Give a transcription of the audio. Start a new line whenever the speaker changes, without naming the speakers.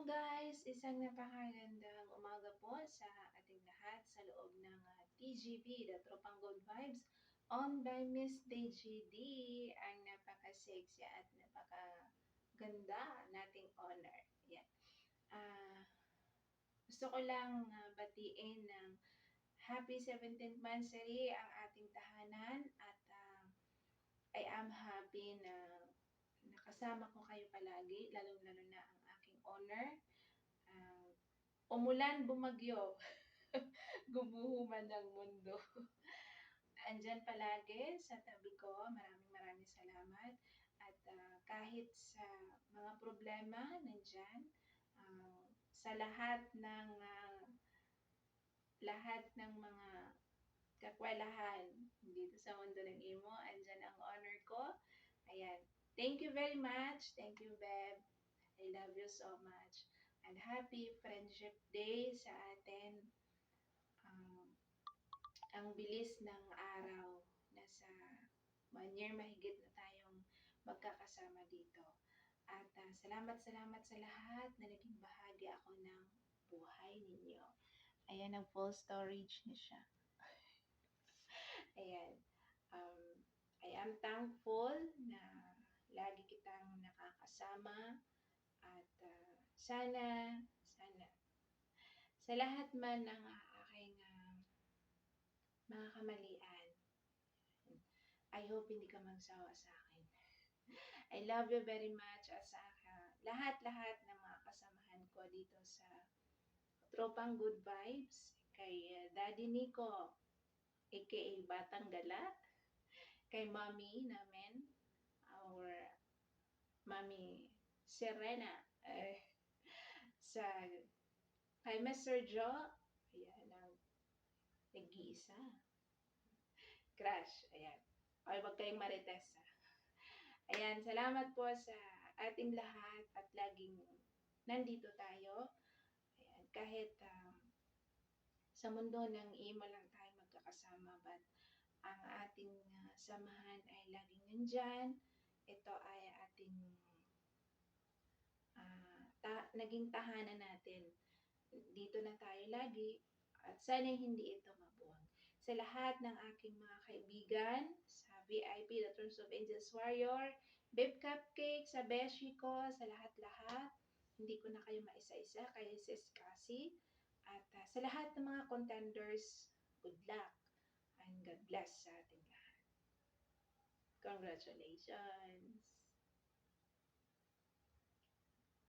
Hello guys! Isang napakagandang umaga po sa ating lahat sa loob ng TGV, The Tropang Good Vibes, on by Miss DGD, ang napaka-sexy at napakaganda nating honor. Yan. Gusto ko lang batiin ng happy 17th anniversary ang ating tahanan at I am happy na nakasama ko kayo palagi, lalong-lalo na ang aking honor. Umulan, bumagyo, gumuho ng mundo. Andyan palagi sa tabi ko. Maraming salamat. At kahit sa mga problema, nandyan. Sa lahat ng mga kakwelahan dito sa mundo ng imo, andyan ang honor ko. Ayan. Thank you very much. Thank you, Beb. I love you so much. And happy Friendship Day sa atin. Ang bilis ng araw. Nasa 1 year mahigit na tayong magkakasama dito. At salamat sa lahat na naging bahagi ako ng buhay ninyo. Ayan, ang full storage niya siya. Ayan. I am thankful na lagi kitang nakakasama at sana sa lahat man ng aking mga kamalian, I hope hindi ka magsawa sa akin. I love you very much at sa lahat ng mga kasamahan ko dito sa Tropang Good Vibes, kay Daddy Nico, aka Batang Gala, kay Mommy namin, our Mommy Serena, kay Mr. Joe, ayan ang nag-iisa. Crush, ayan. Ay, wag kayong marites. Ayan, salamat po sa ating lahat at laging nandito tayo. Ayan, kahit sa mundo ng imo lang tayo magkakasama, but ang ating samahan ay laging nandyan. Ito ay ating naging tahanan natin. Dito na tayo lagi at sana hindi ito mabuwag. Sa lahat ng aking mga kaibigan, sa VIP, The Thrones of Angels Warrior, Babe Cupcake, sa Beshi ko, sa lahat-lahat, hindi ko na kayo maisa-isa, kay Sis Cassie, at sa lahat ng mga contenders, good luck and God bless sa ating lahat. Congratulations!